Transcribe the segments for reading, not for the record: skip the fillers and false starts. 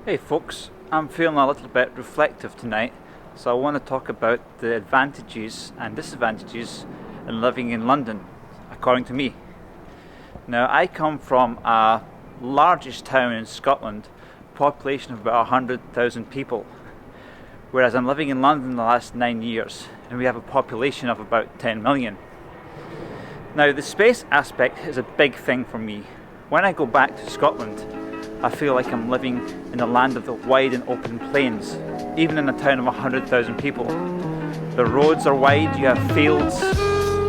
Hey folks, I'm feeling a little bit reflective tonight, so I want to talk about the advantages and disadvantages in living in London, according to me. Now, I come from a largest town in Scotland, population of about 100,000 people, whereas I'm living in London the last 9 years, and we have a population of about 10 million. Now, the space aspect is a big thing for me. When I go back to Scotland, I feel like I'm living in the land of the wide and open plains, even in a town of 100,000 people. The roads are wide, you have fields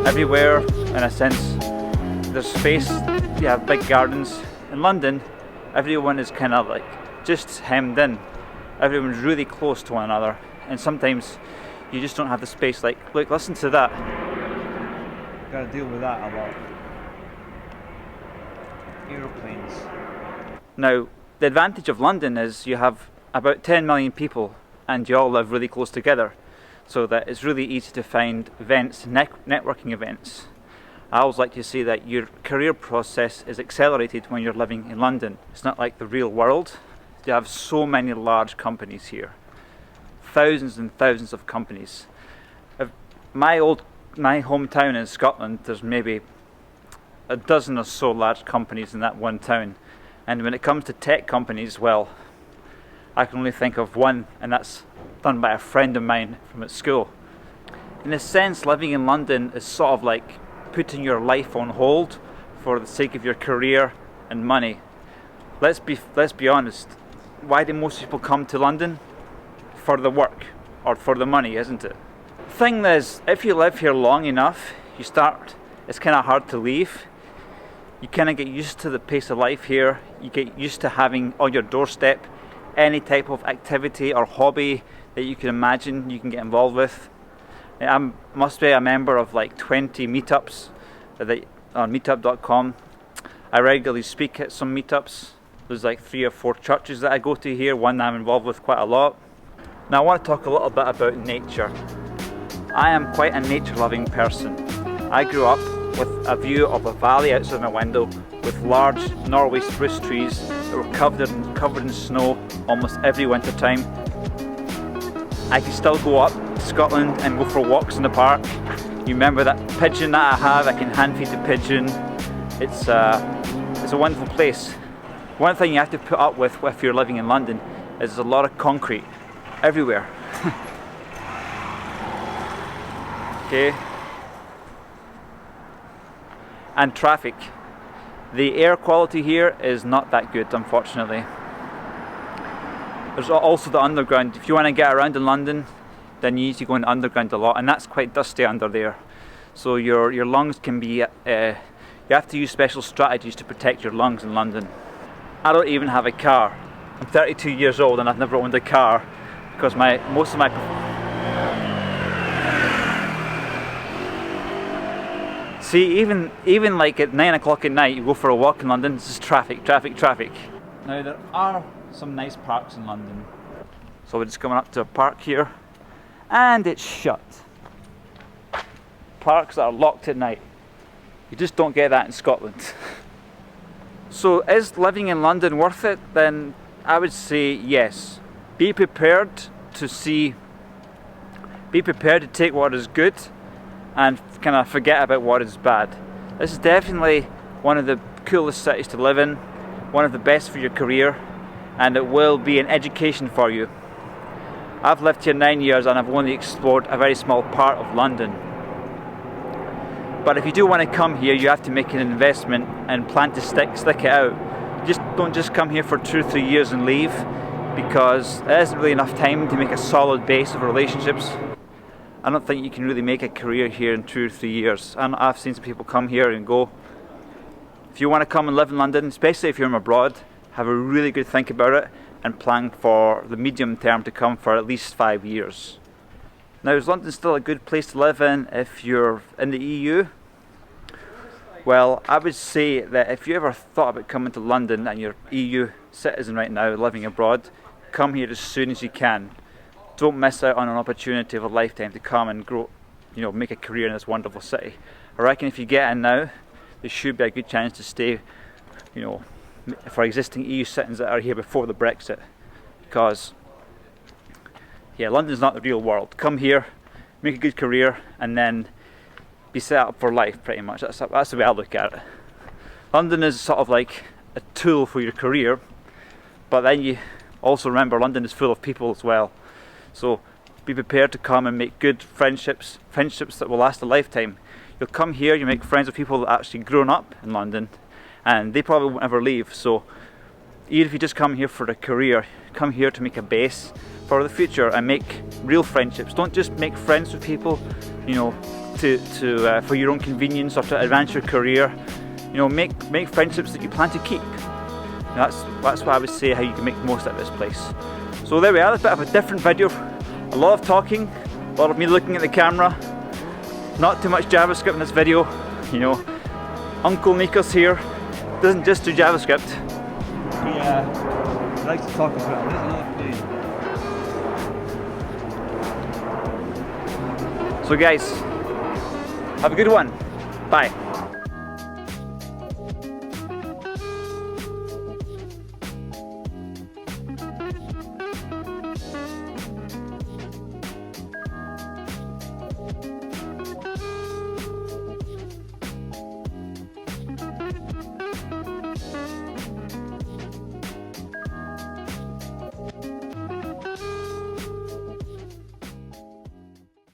everywhere, in a sense. There's space, you have big gardens. In London, everyone is kind of like just hemmed in. Everyone's really close to one another, and sometimes you just don't have the space. Like, look, listen to that. Gotta deal with that a lot. Aeroplanes. Now, the advantage of London is you have about 10 million people and you all live really close together, so that it's really easy to find events, networking events. I always like to say that your career process is accelerated when you're living in London. It's not like the real world. You have so many large companies here. Thousands and thousands of companies. My hometown in Scotland, there's maybe a dozen or so large companies in that one town. And when it comes to tech companies, well, I can only think of one, and that's done by a friend of mine from at school. In a sense, living in London is sort of like putting your life on hold for the sake of your career and money. Let's be honest. Why do most people come to London? For the work or for the money, isn't it? The thing is, if you live here long enough, it's kind of hard to leave. You kind of get used to the pace of life here. You get used to having on your doorstep any type of activity or hobby that you can imagine you can get involved with. I must be a member of like 20 meetups on meetup.com. I regularly speak at some meetups. There's like 3 or 4 churches that I go to here, one I'm involved with quite a lot. Now I want to talk a little bit about nature. I am quite a nature-loving person. I grew up with a view of a valley outside my window with large Norway spruce trees that were covered in snow almost every winter time. I can still go up to Scotland and go for walks in the park. You remember that pigeon that I have? I can hand feed the pigeon. It's a wonderful place. One thing you have to put up with if you're living in London is there's a lot of concrete everywhere. Okay. And traffic. The air quality here is not that good, unfortunately. There's also the underground. If you want to get around in London, then you need to go in the underground a lot, and that's quite dusty under there. So your lungs can be, you have to use special strategies to protect your lungs in London. I don't even have a car. I'm 32 years old and I've never owned a car because most of my See, even like at 9 o'clock at night, you go for a walk in London, it's just traffic. Now, there are some nice parks in London. So we're just coming up to a park here, and it's shut. Parks that are locked at night. You just don't get that in Scotland. So is living in London worth it? Then I would say yes. Be prepared to take what is good and kind of forget about what is bad. This is definitely one of the coolest cities to live in, one of the best for your career, and it will be an education for you. I've lived here 9 years and I've only explored a very small part of London. But if you do want to come here, you have to make an investment and plan to stick it out. Don't just come here for 2 or 3 years and leave, because there isn't really enough time to make a solid base of relationships. I don't think you can really make a career here in 2 or 3 years. And I've seen some people come here and go. If you want to come and live in London, especially if you're from abroad, have a really good think about it and plan for the medium term to come for at least 5 years. Now, is London still a good place to live in if you're in the EU? Well, I would say that if you ever thought about coming to London and you're EU citizen right now living abroad, come here as soon as you can. Don't miss out on an opportunity of a lifetime to come and grow, make a career in this wonderful city. I reckon if you get in now, there should be a good chance to stay, for existing EU citizens that are here before the Brexit. because yeah, London's not the real world. Come here, make a good career, and then be set up for life pretty much. That's the way I look at it. London is sort of like a tool for your career, but then you also remember London is full of people as well. So be prepared to come and make good friendships that will last a lifetime. You'll come here, you make friends with people that actually grown up in London, and they probably won't ever leave. So even if you just come here for a career, come here to make a base for the future and make real friendships. Don't just make friends with people, you know, for your own convenience or to advance your career. You know, make friendships that you plan to keep. That's what I would say how you can make the most out of this place. So there we are, a bit of a different video. A lot of talking, a lot of me looking at the camera. Not too much JavaScript in this video. You know, Uncle Nikos here doesn't just do JavaScript. He likes to talk as well. There's another plane. So guys, have a good one. Bye.